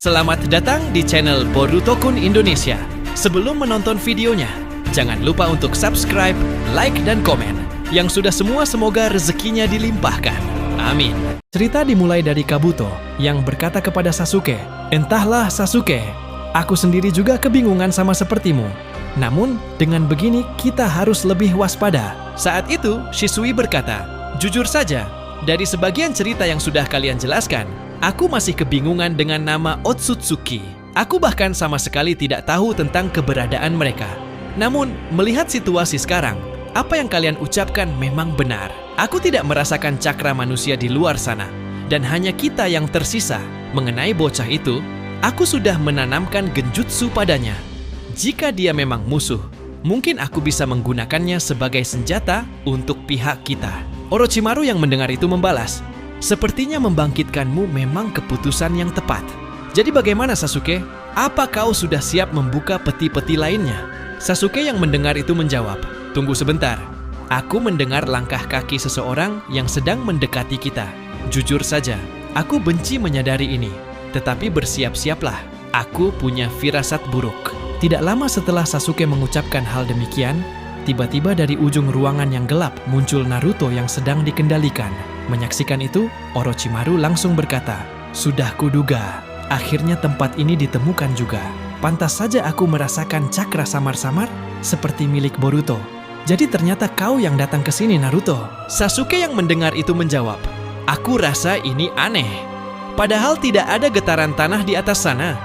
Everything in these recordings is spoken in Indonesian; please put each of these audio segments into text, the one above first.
Selamat datang di channel Boruto-kun Indonesia. Sebelum menonton videonya, jangan lupa untuk subscribe, like, dan komen. Yang sudah semua semoga rezekinya dilimpahkan. Amin. Cerita dimulai dari Kabuto yang berkata kepada Sasuke, "Entahlah Sasuke, aku sendiri juga kebingungan sama sepertimu. Namun, dengan begini kita harus lebih waspada." Saat itu, Shisui berkata, "Jujur saja, dari sebagian cerita yang sudah kalian jelaskan, aku masih kebingungan dengan nama Otsutsuki. Aku bahkan sama sekali tidak tahu tentang keberadaan mereka. Namun, melihat situasi sekarang, apa yang kalian ucapkan memang benar. Aku tidak merasakan cakra manusia di luar sana. Dan hanya kita yang tersisa. Mengenai bocah itu, aku sudah menanamkan genjutsu padanya. Jika dia memang musuh, mungkin aku bisa menggunakannya sebagai senjata untuk pihak kita." Orochimaru yang mendengar itu membalas, "Sepertinya membangkitkanmu memang keputusan yang tepat. Jadi bagaimana Sasuke? Apa kau sudah siap membuka peti-peti lainnya?" Sasuke yang mendengar itu menjawab, "Tunggu sebentar. Aku mendengar langkah kaki seseorang yang sedang mendekati kita. Jujur saja, aku benci menyadari ini. Tetapi bersiap-siaplah. Aku punya firasat buruk." Tidak lama setelah Sasuke mengucapkan hal demikian, tiba-tiba dari ujung ruangan yang gelap muncul Naruto yang sedang dikendalikan. Menyaksikan itu, Orochimaru langsung berkata, "Sudah kuduga, akhirnya tempat ini ditemukan juga. Pantas saja aku merasakan cakra samar-samar seperti milik Boruto. Jadi ternyata kau yang datang ke sini, Naruto." Sasuke yang mendengar itu menjawab, "Aku rasa ini aneh. Padahal tidak ada getaran tanah di atas sana.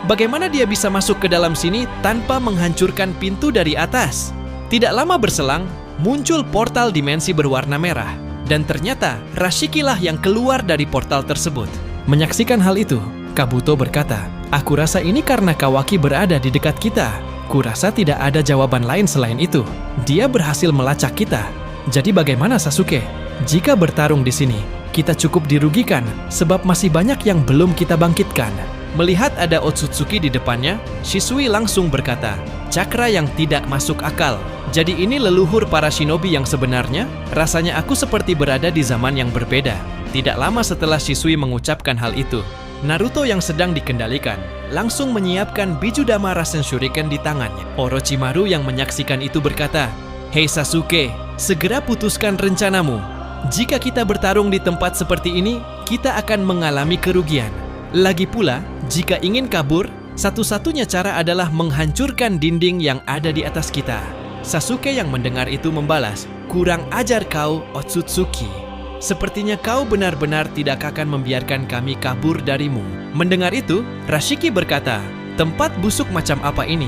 Bagaimana dia bisa masuk ke dalam sini tanpa menghancurkan pintu dari atas?" Tidak lama berselang, muncul portal dimensi berwarna merah. Dan ternyata Rashiki-lah yang keluar dari portal tersebut. Menyaksikan hal itu, Kabuto berkata, "Aku rasa ini karena Kawaki berada di dekat kita. Kurasa tidak ada jawaban lain selain itu. Dia berhasil melacak kita. Jadi bagaimana Sasuke? Jika bertarung di sini, kita cukup dirugikan sebab masih banyak yang belum kita bangkitkan." Melihat ada Otsutsuki di depannya, Shisui langsung berkata, "Cakra yang tidak masuk akal. Jadi ini leluhur para shinobi yang sebenarnya? Rasanya aku seperti berada di zaman yang berbeda." Tidak lama setelah Shisui mengucapkan hal itu, Naruto yang sedang dikendalikan langsung menyiapkan Bijudama Rasen Shuriken di tangannya. Orochimaru yang menyaksikan itu berkata, "Hei Sasuke, segera putuskan rencanamu. Jika kita bertarung di tempat seperti ini, kita akan mengalami kerugian. Lagi pula, jika ingin kabur, satu-satunya cara adalah menghancurkan dinding yang ada di atas kita." Sasuke yang mendengar itu membalas, "Kurang ajar kau, Otsutsuki. Sepertinya kau benar-benar tidak akan membiarkan kami kabur darimu." Mendengar itu, Rashiki berkata, "Tempat busuk macam apa ini?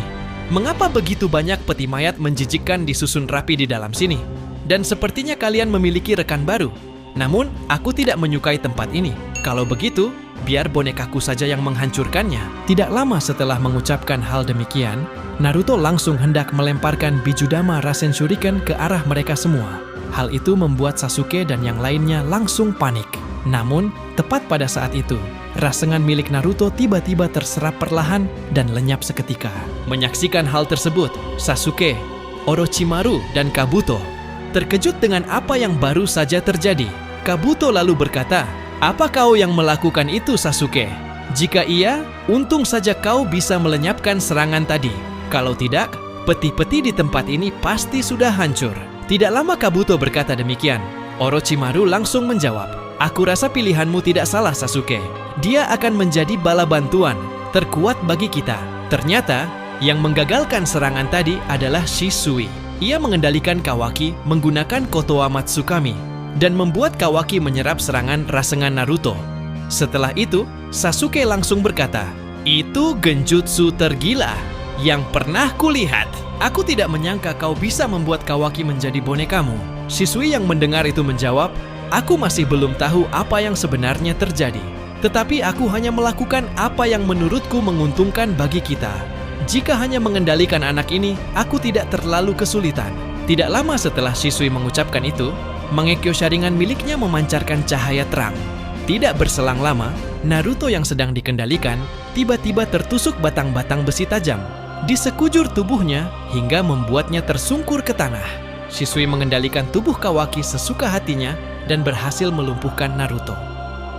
Mengapa begitu banyak peti mayat menjijikkan disusun rapi di dalam sini? Dan sepertinya kalian memiliki rekan baru. Namun, aku tidak menyukai tempat ini. Kalau begitu, biar bonekaku saja yang menghancurkannya." Tidak lama setelah mengucapkan hal demikian, Naruto langsung hendak melemparkan Bijudama Rasen Shuriken ke arah mereka semua. Hal itu membuat Sasuke dan yang lainnya langsung panik. Namun, tepat pada saat itu, rasengan milik Naruto tiba-tiba terserap perlahan dan lenyap seketika. Menyaksikan hal tersebut, Sasuke, Orochimaru, dan Kabuto terkejut dengan apa yang baru saja terjadi. Kabuto lalu berkata, "Apa kau yang melakukan itu, Sasuke? Jika iya, untung saja kau bisa melenyapkan serangan tadi. Kalau tidak, peti-peti di tempat ini pasti sudah hancur." Tidak lama Kabuto berkata demikian, Orochimaru langsung menjawab, "Aku rasa pilihanmu tidak salah, Sasuke. Dia akan menjadi bala bantuan terkuat bagi kita." Ternyata, yang menggagalkan serangan tadi adalah Shisui. Ia mengendalikan Kawaki menggunakan Kotoa Matsukami dan membuat Kawaki menyerap serangan rasengan Naruto. Setelah itu, Sasuke langsung berkata, "Itu genjutsu tergila yang pernah kulihat. Aku tidak menyangka kau bisa membuat Kawaki menjadi bonekamu." Shisui yang mendengar itu menjawab, "Aku masih belum tahu apa yang sebenarnya terjadi. Tetapi aku hanya melakukan apa yang menurutku menguntungkan bagi kita. Jika hanya mengendalikan anak ini, aku tidak terlalu kesulitan." Tidak lama setelah Shisui mengucapkan itu, Mangekyo Sharingan miliknya memancarkan cahaya terang. Tidak berselang lama, Naruto yang sedang dikendalikan tiba-tiba tertusuk batang-batang besi tajam di sekujur tubuhnya hingga membuatnya tersungkur ke tanah. Shisui mengendalikan tubuh Kawaki sesuka hatinya dan berhasil melumpuhkan Naruto.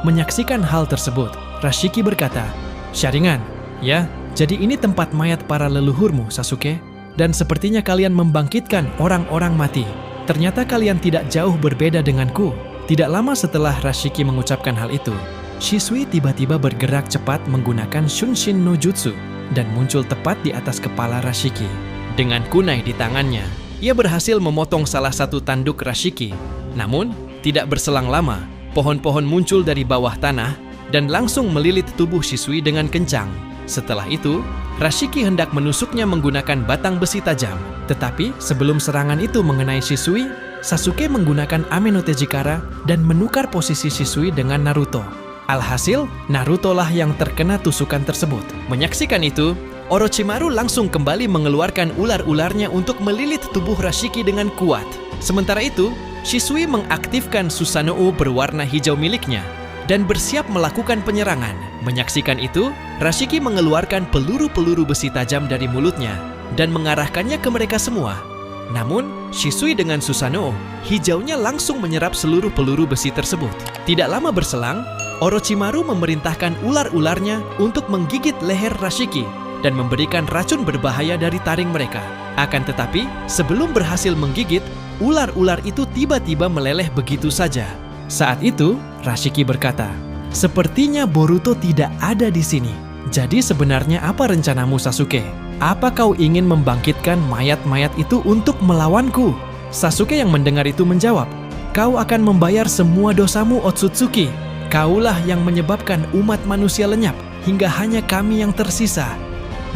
Menyaksikan hal tersebut, Rashiki berkata, Sharingan, ya, jadi ini tempat mayat para leluhurmu, Sasuke. Dan sepertinya kalian membangkitkan orang-orang mati. Ternyata kalian tidak jauh berbeda denganku. Tidak lama setelah Rashiki mengucapkan hal itu, Shisui tiba-tiba bergerak cepat menggunakan Shunshin no Jutsu dan muncul tepat di atas kepala Rashiki. Dengan kunai di tangannya, ia berhasil memotong salah satu tanduk Rashiki. Namun, tidak berselang lama, pohon-pohon muncul dari bawah tanah dan langsung melilit tubuh Shisui dengan kencang. Setelah itu, Rashiki hendak menusuknya menggunakan batang besi tajam. Tetapi sebelum serangan itu mengenai Shisui, Sasuke menggunakan Ame no Tejikara dan menukar posisi Shisui dengan Naruto. Alhasil, Naruto lah yang terkena tusukan tersebut. Menyaksikan itu, Orochimaru langsung kembali mengeluarkan ular-ularnya untuk melilit tubuh Rashiki dengan kuat. Sementara itu, Shisui mengaktifkan Susanoo berwarna hijau miliknya dan bersiap melakukan penyerangan. Menyaksikan itu, Rashiki mengeluarkan peluru-peluru besi tajam dari mulutnya dan mengarahkannya ke mereka semua. Namun, Shisui dengan Susanoo, hijaunya langsung menyerap seluruh peluru besi tersebut. Tidak lama berselang, Orochimaru memerintahkan ular-ularnya untuk menggigit leher Rashiki dan memberikan racun berbahaya dari taring mereka. Akan tetapi, sebelum berhasil menggigit, ular-ular itu tiba-tiba meleleh begitu saja. Saat itu, Rashiki berkata, "Sepertinya Boruto tidak ada di sini. Jadi sebenarnya apa rencanamu, Sasuke? Apa kau ingin membangkitkan mayat-mayat itu untuk melawanku?" Sasuke yang mendengar itu menjawab, "Kau akan membayar semua dosamu, Otsutsuki. Kaulah yang menyebabkan umat manusia lenyap hingga hanya kami yang tersisa.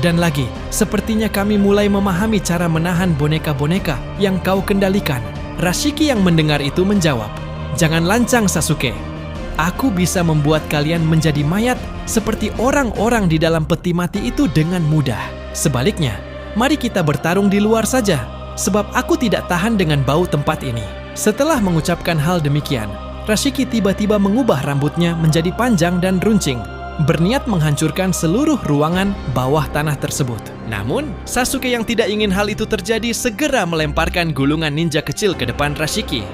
Dan lagi, sepertinya kami mulai memahami cara menahan boneka-boneka yang kau kendalikan." Rashiki yang mendengar itu menjawab, "Jangan lancang, Sasuke. Aku bisa membuat kalian menjadi mayat seperti orang-orang di dalam peti mati itu dengan mudah. Sebaliknya, mari kita bertarung di luar saja, sebab aku tidak tahan dengan bau tempat ini." Setelah mengucapkan hal demikian, Rashiki tiba-tiba mengubah rambutnya menjadi panjang dan runcing, berniat menghancurkan seluruh ruangan bawah tanah tersebut. Namun, Sasuke yang tidak ingin hal itu terjadi segera melemparkan gulungan ninja kecil ke depan Rashiki.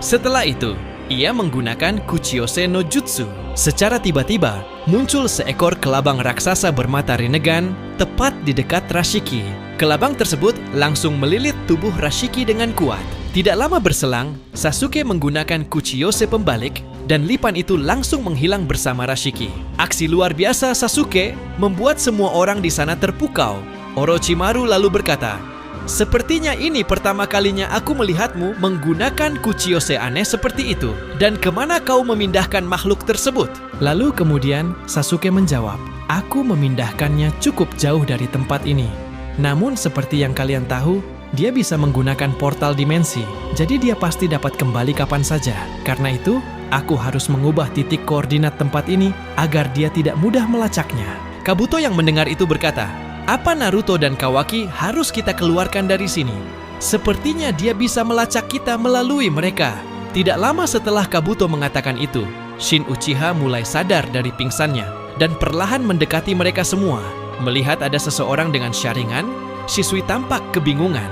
Setelah itu, ia menggunakan Kuchiyose no Jutsu. Secara tiba-tiba, muncul seekor kelabang raksasa bermata rinnegan tepat di dekat Rashiki. Kelabang tersebut langsung melilit tubuh Rashiki dengan kuat. Tidak lama berselang, Sasuke menggunakan Kuchiyose pembalik dan lipan itu langsung menghilang bersama Rashiki. Aksi luar biasa Sasuke membuat semua orang di sana terpukau. Orochimaru lalu berkata, "Sepertinya ini pertama kalinya aku melihatmu menggunakan Kuchiyose aneh seperti itu. Dan kemana kau memindahkan makhluk tersebut?" Lalu kemudian Sasuke menjawab, "Aku memindahkannya cukup jauh dari tempat ini. Namun seperti yang kalian tahu, dia bisa menggunakan portal dimensi, jadi dia pasti dapat kembali kapan saja. Karena itu, aku harus mengubah titik koordinat tempat ini agar dia tidak mudah melacaknya." Kabuto yang mendengar itu berkata, "Apa Naruto dan Kawaki harus kita keluarkan dari sini? Sepertinya dia bisa melacak kita melalui mereka." Tidak lama setelah Kabuto mengatakan itu, Shin Uchiha mulai sadar dari pingsannya dan perlahan mendekati mereka semua. Melihat ada seseorang dengan Sharingan, Shisui tampak kebingungan.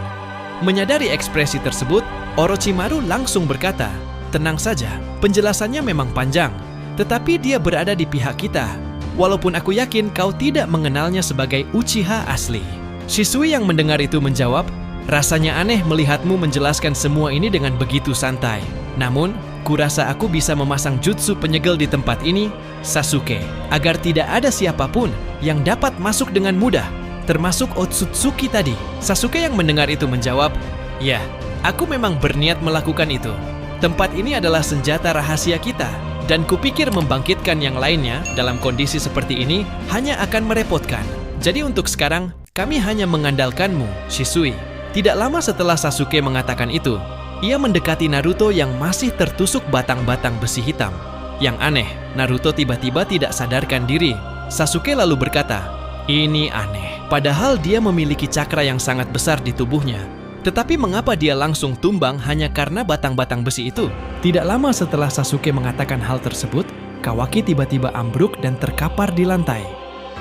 Menyadari ekspresi tersebut, Orochimaru langsung berkata, "Tenang saja, penjelasannya memang panjang, tetapi dia berada di pihak kita. Walaupun aku yakin kau tidak mengenalnya sebagai Uchiha asli." Shisui yang mendengar itu menjawab, "Rasanya aneh melihatmu menjelaskan semua ini dengan begitu santai. Namun, kurasa aku bisa memasang jutsu penyegel di tempat ini, Sasuke, agar tidak ada siapapun yang dapat masuk dengan mudah, termasuk Otsutsuki tadi." Sasuke yang mendengar itu menjawab, "Ya, aku memang berniat melakukan itu. Tempat ini adalah senjata rahasia kita, dan kupikir membangkitkan yang lainnya dalam kondisi seperti ini hanya akan merepotkan. Jadi untuk sekarang, kami hanya mengandalkanmu, Shisui." Tidak lama setelah Sasuke mengatakan itu, ia mendekati Naruto yang masih tertusuk batang-batang besi hitam. Yang aneh, Naruto tiba-tiba tidak sadarkan diri. Sasuke lalu berkata, "Ini aneh. Padahal dia memiliki cakra yang sangat besar di tubuhnya. Tetapi mengapa dia langsung tumbang hanya karena batang-batang besi itu?" Tidak lama setelah Sasuke mengatakan hal tersebut, Kawaki tiba-tiba ambruk dan terkapar di lantai.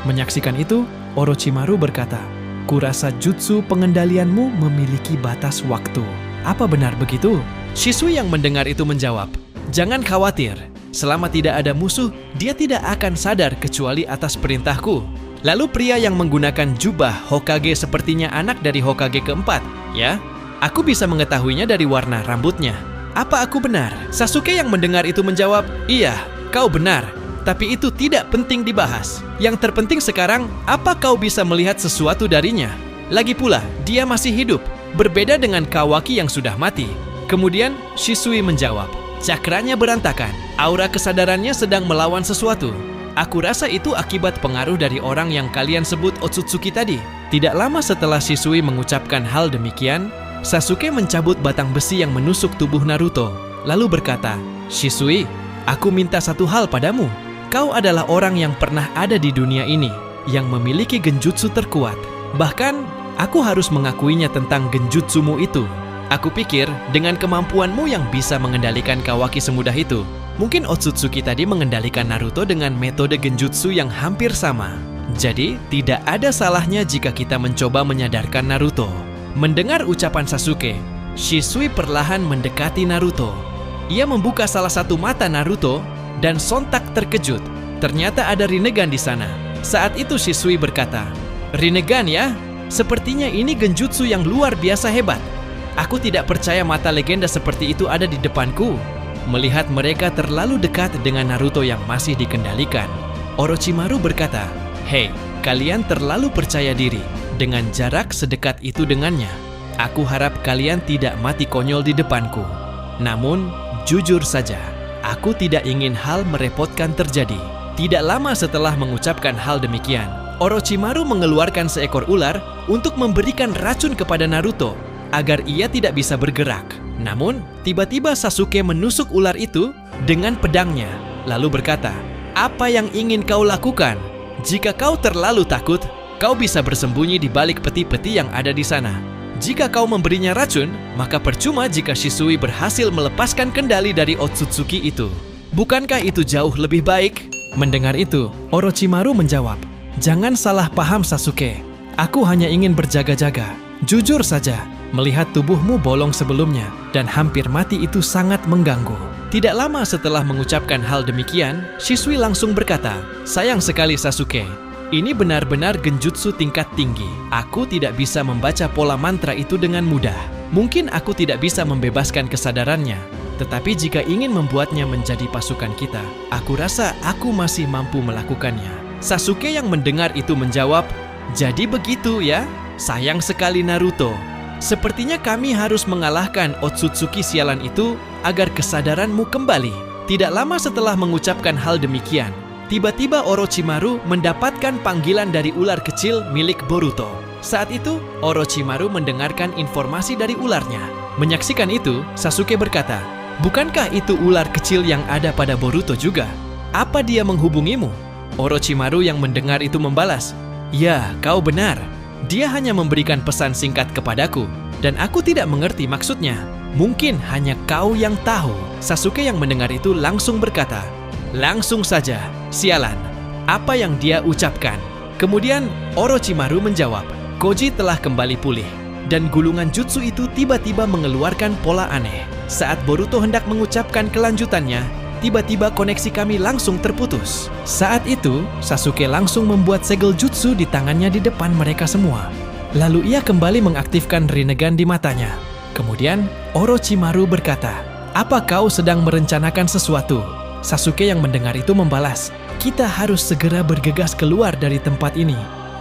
Menyaksikan itu, Orochimaru berkata, "Kurasa jutsu pengendalianmu memiliki batas waktu. Apa benar begitu?" Shisui yang mendengar itu menjawab, "Jangan khawatir. Selama tidak ada musuh, dia tidak akan sadar kecuali atas perintahku. Lalu pria yang menggunakan jubah Hokage sepertinya anak dari Hokage keempat, ya? Aku bisa mengetahuinya dari warna rambutnya. Apa aku benar? Sasuke yang mendengar itu menjawab, iya, kau benar. Tapi itu tidak penting dibahas. Yang terpenting sekarang, apa kau bisa melihat sesuatu darinya? Lagi pula, dia masih hidup. Berbeda dengan Kawaki yang sudah mati. Kemudian, Shisui menjawab, cakranya berantakan. Aura kesadarannya sedang melawan sesuatu. Aku rasa itu akibat pengaruh dari orang yang kalian sebut Otsutsuki tadi. Tidak lama setelah Shisui mengucapkan hal demikian, Sasuke mencabut batang besi yang menusuk tubuh Naruto, lalu berkata, Shisui, aku minta satu hal padamu. Kau adalah orang yang pernah ada di dunia ini, yang memiliki genjutsu terkuat. Bahkan, aku harus mengakuinya tentang genjutsumu itu. Aku pikir, dengan kemampuanmu yang bisa mengendalikan Kawaki semudah itu, mungkin Otsutsuki tadi mengendalikan Naruto dengan metode genjutsu yang hampir sama. Jadi, tidak ada salahnya jika kita mencoba menyadarkan Naruto. Mendengar ucapan Sasuke, Shisui perlahan mendekati Naruto. Ia membuka salah satu mata Naruto dan sontak terkejut. Ternyata ada Rinnegan di sana. Saat itu Shisui berkata, Rinnegan ya? Sepertinya ini genjutsu yang luar biasa hebat. Aku tidak percaya mata legenda seperti itu ada di depanku. Melihat mereka terlalu dekat dengan Naruto yang masih dikendalikan, Orochimaru berkata, Hei, kalian terlalu percaya diri. Dengan jarak sedekat itu dengannya, aku harap kalian tidak mati konyol di depanku. Namun, jujur saja, aku tidak ingin hal merepotkan terjadi. Tidak lama setelah mengucapkan hal demikian, Orochimaru mengeluarkan seekor ular untuk memberikan racun kepada Naruto agar ia tidak bisa bergerak. Namun, tiba-tiba Sasuke menusuk ular itu dengan pedangnya, lalu berkata, apa yang ingin kau lakukan? Jika kau terlalu takut, kau bisa bersembunyi di balik peti-peti yang ada di sana. Jika kau memberinya racun, maka percuma jika Shisui berhasil melepaskan kendali dari Otsutsuki itu. Bukankah itu jauh lebih baik? Mendengar itu, Orochimaru menjawab, jangan salah paham Sasuke. Aku hanya ingin berjaga-jaga. Jujur saja, melihat tubuhmu bolong sebelumnya dan hampir mati itu sangat mengganggu. Tidak lama setelah mengucapkan hal demikian, Shisui langsung berkata, sayang sekali Sasuke. Ini benar-benar genjutsu tingkat tinggi. Aku tidak bisa membaca pola mantra itu dengan mudah. Mungkin aku tidak bisa membebaskan kesadarannya. Tetapi jika ingin membuatnya menjadi pasukan kita, aku rasa aku masih mampu melakukannya. Sasuke yang mendengar itu menjawab, jadi begitu ya? Sayang sekali Naruto. Sepertinya kami harus mengalahkan Otsutsuki sialan itu agar kesadaranmu kembali. Tidak lama setelah mengucapkan hal demikian, tiba-tiba Orochimaru mendapatkan panggilan dari ular kecil milik Boruto. Saat itu, Orochimaru mendengarkan informasi dari ularnya. Menyaksikan itu, Sasuke berkata, bukankah itu ular kecil yang ada pada Boruto juga? Apa dia menghubungimu? Orochimaru yang mendengar itu membalas, ya, kau benar. Dia hanya memberikan pesan singkat kepadaku, dan aku tidak mengerti maksudnya. Mungkin hanya kau yang tahu. Sasuke yang mendengar itu langsung berkata, langsung saja, sialan, apa yang dia ucapkan? Kemudian Orochimaru menjawab, Koji telah kembali pulih, dan gulungan jutsu itu tiba-tiba mengeluarkan pola aneh. Saat Boruto hendak mengucapkan kelanjutannya, tiba-tiba koneksi kami langsung terputus. Saat itu, Sasuke langsung membuat segel jutsu di tangannya di depan mereka semua. Lalu ia kembali mengaktifkan Rinnegan di matanya. Kemudian, Orochimaru berkata, apa kau sedang merencanakan sesuatu? Sasuke yang mendengar itu membalas, kita harus segera bergegas keluar dari tempat ini.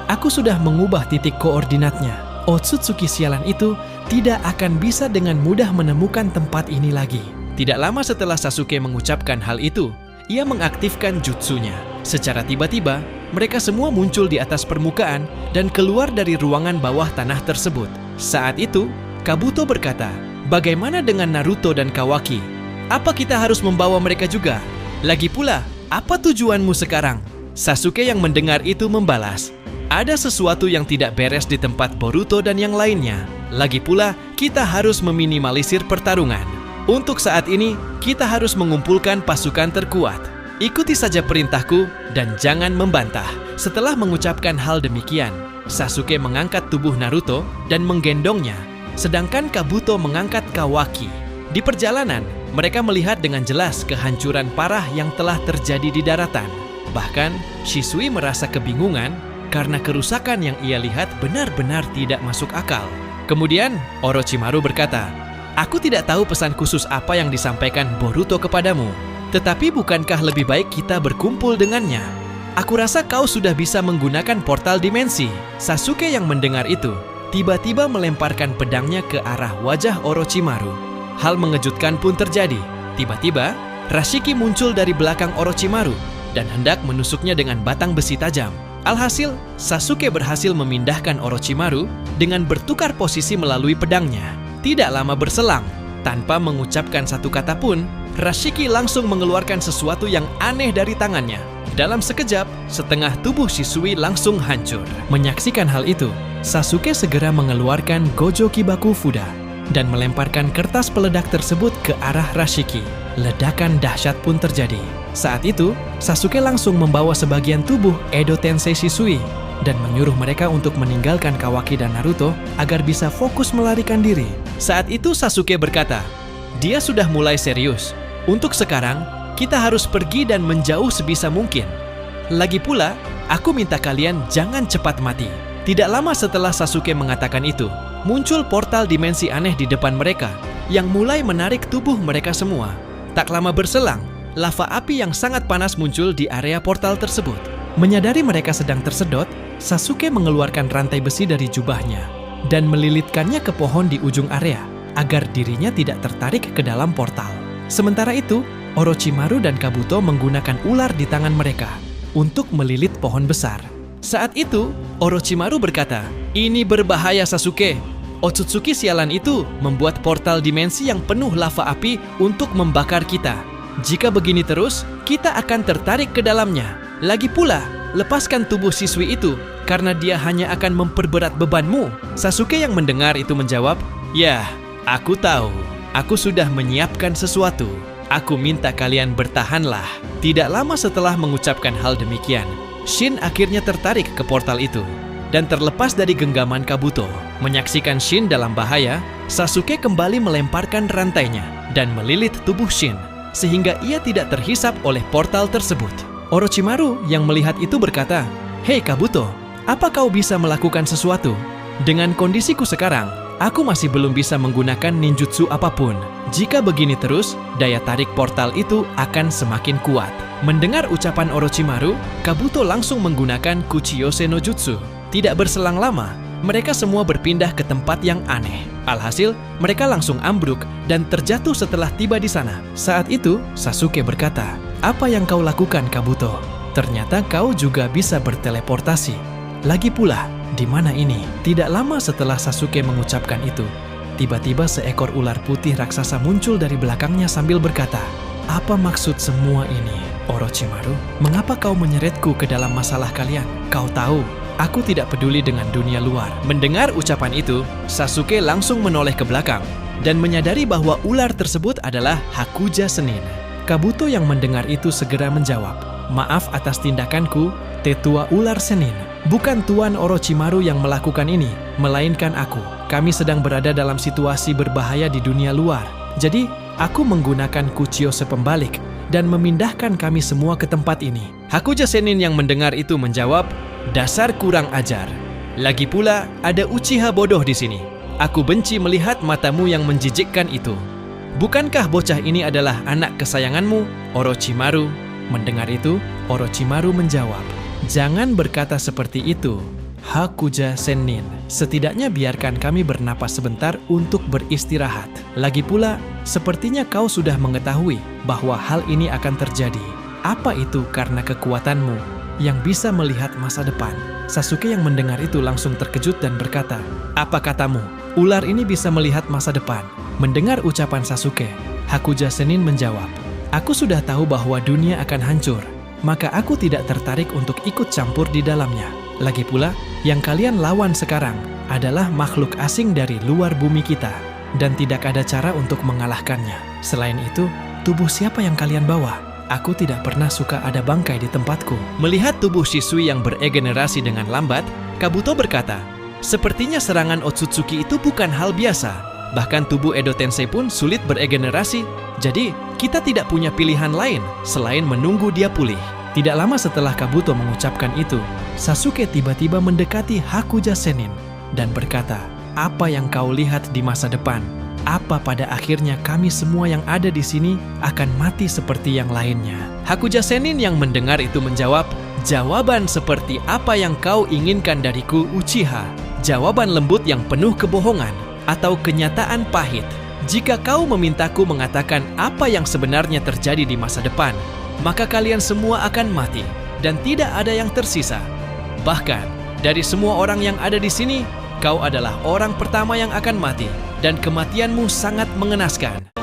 Aku sudah mengubah titik koordinatnya. Otsutsuki sialan itu tidak akan bisa dengan mudah menemukan tempat ini lagi. Tidak lama setelah Sasuke mengucapkan hal itu, ia mengaktifkan jutsunya. Secara tiba-tiba, mereka semua muncul di atas permukaan dan keluar dari ruangan bawah tanah tersebut. Saat itu, Kabuto berkata, bagaimana dengan Naruto dan Kawaki? Apa kita harus membawa mereka juga? Lagi pula, apa tujuanmu sekarang? Sasuke yang mendengar itu membalas, ada sesuatu yang tidak beres di tempat Boruto dan yang lainnya. Lagi pula, kita harus meminimalisir pertarungan. Untuk saat ini, kita harus mengumpulkan pasukan terkuat. Ikuti saja perintahku dan jangan membantah. Setelah mengucapkan hal demikian, Sasuke mengangkat tubuh Naruto dan menggendongnya, sedangkan Kabuto mengangkat Kawaki. Di perjalanan, mereka melihat dengan jelas kehancuran parah yang telah terjadi di daratan. Bahkan, Shisui merasa kebingungan karena kerusakan yang ia lihat benar-benar tidak masuk akal. Kemudian, Orochimaru berkata, "Aku tidak tahu pesan khusus apa yang disampaikan Boruto kepadamu, tetapi bukankah lebih baik kita berkumpul dengannya? Aku rasa kau sudah bisa menggunakan portal dimensi." Sasuke yang mendengar itu, tiba-tiba melemparkan pedangnya ke arah wajah Orochimaru. Hal mengejutkan pun terjadi. Tiba-tiba, Rashiki muncul dari belakang Orochimaru dan hendak menusuknya dengan batang besi tajam. Alhasil, Sasuke berhasil memindahkan Orochimaru dengan bertukar posisi melalui pedangnya. Tidak lama berselang, tanpa mengucapkan satu kata pun, Rashiki langsung mengeluarkan sesuatu yang aneh dari tangannya. Dalam sekejap, setengah tubuh Shisui langsung hancur. Menyaksikan hal itu, Sasuke segera mengeluarkan Gojo Kibaku Fuda dan melemparkan kertas peledak tersebut ke arah Rashiki. Ledakan dahsyat pun terjadi. Saat itu, Sasuke langsung membawa sebagian tubuh Edo Tensei Shisui dan menyuruh mereka untuk meninggalkan Kawaki dan Naruto agar bisa fokus melarikan diri. Saat itu Sasuke berkata, "Dia sudah mulai serius. Untuk sekarang, kita harus pergi dan menjauh sebisa mungkin. Lagi pula, aku minta kalian jangan cepat mati." Tidak lama setelah Sasuke mengatakan itu, muncul portal dimensi aneh di depan mereka yang mulai menarik tubuh mereka semua. Tak lama berselang, lava api yang sangat panas muncul di area portal tersebut. Menyadari mereka sedang tersedot, Sasuke mengeluarkan rantai besi dari jubahnya dan melilitkannya ke pohon di ujung area agar dirinya tidak tertarik ke dalam portal. Sementara itu, Orochimaru dan Kabuto menggunakan ular di tangan mereka untuk melilit pohon besar. Saat itu, Orochimaru berkata, "Ini berbahaya, Sasuke. Otsutsuki sialan itu membuat portal dimensi yang penuh lava api untuk membakar kita. Jika begini terus, kita akan tertarik ke dalamnya. Lagi pula, lepaskan tubuh siswi itu, karena dia hanya akan memperberat bebanmu." Sasuke yang mendengar itu menjawab, "Ya, aku tahu. Aku sudah menyiapkan sesuatu. Aku minta kalian bertahanlah." Tidak lama setelah mengucapkan hal demikian, Shin akhirnya tertarik ke portal itu dan terlepas dari genggaman Kabuto. Menyaksikan Shin dalam bahaya, Sasuke kembali melemparkan rantainya dan melilit tubuh Shin, sehingga ia tidak terhisap oleh portal tersebut. Orochimaru yang melihat itu berkata, "Hei Kabuto, apa kau bisa melakukan sesuatu? Dengan kondisiku sekarang, aku masih belum bisa menggunakan ninjutsu apapun. Jika begini terus, daya tarik portal itu akan semakin kuat." Mendengar ucapan Orochimaru, Kabuto langsung menggunakan Kuchiyose no Jutsu. Tidak berselang lama, mereka semua berpindah ke tempat yang aneh. Alhasil, mereka langsung ambruk dan terjatuh setelah tiba di sana. Saat itu, Sasuke berkata, "Apa yang kau lakukan, Kabuto? Ternyata kau juga bisa berteleportasi. Lagi pula, di mana ini?" Tidak lama setelah Sasuke mengucapkan itu, tiba-tiba seekor ular putih raksasa muncul dari belakangnya sambil berkata, "Apa maksud semua ini? Orochimaru, mengapa kau menyeretku ke dalam masalah kalian? Kau tahu, aku tidak peduli dengan dunia luar." Mendengar ucapan itu, Sasuke langsung menoleh ke belakang dan menyadari bahwa ular tersebut adalah Hakuja Senin. Kabuto yang mendengar itu segera menjawab, "Maaf atas tindakanku, Tetua Ular Senin. Bukan Tuan Orochimaru yang melakukan ini, melainkan aku. Kami sedang berada dalam situasi berbahaya di dunia luar. Jadi, aku menggunakan Kuchiyose pembalik dan memindahkan kami semua ke tempat ini." Hakuja Senin yang mendengar itu menjawab, "Dasar kurang ajar. Lagi pula, ada Uchiha bodoh di sini. Aku benci melihat matamu yang menjijikkan itu. Bukankah bocah ini adalah anak kesayanganmu, Orochimaru?" Mendengar itu, Orochimaru menjawab, "Jangan berkata seperti itu, Hakuja Senin. Setidaknya biarkan kami bernapas sebentar untuk beristirahat. Lagi pula, sepertinya kau sudah mengetahui bahwa hal ini akan terjadi. Apa itu karena kekuatanmu yang bisa melihat masa depan?" Sasuke yang mendengar itu langsung terkejut dan berkata, "Apa katamu? Ular ini bisa melihat masa depan?" Mendengar ucapan Sasuke, Hakuja Senin menjawab, "Aku sudah tahu bahwa dunia akan hancur, maka aku tidak tertarik untuk ikut campur di dalamnya. Lagi pula, yang kalian lawan sekarang adalah makhluk asing dari luar bumi kita, dan tidak ada cara untuk mengalahkannya. Selain itu, tubuh siapa yang kalian bawa? Aku tidak pernah suka ada bangkai di tempatku." Melihat tubuh Shisui yang beregenerasi dengan lambat, Kabuto berkata, "Sepertinya serangan Otsutsuki itu bukan hal biasa. Bahkan tubuh Edo Tensei pun sulit beregenerasi. Jadi, kita tidak punya pilihan lain selain menunggu dia pulih. Tidak lama setelah Kabuto mengucapkan itu, Sasuke tiba-tiba mendekati Hakuja Sennin dan berkata, "Apa yang kau lihat di masa depan? Apa pada akhirnya kami semua yang ada di sini akan mati seperti yang lainnya?" Hakuja Sennin yang mendengar itu menjawab, "Jawaban seperti apa yang kau inginkan dariku, Uchiha? Jawaban lembut yang penuh kebohongan atau kenyataan pahit? Jika kau memintaku mengatakan apa yang sebenarnya terjadi di masa depan, maka kalian semua akan mati dan tidak ada yang tersisa. Bahkan, dari semua orang yang ada di sini, kau adalah orang pertama yang akan mati dan kematianmu sangat mengenaskan."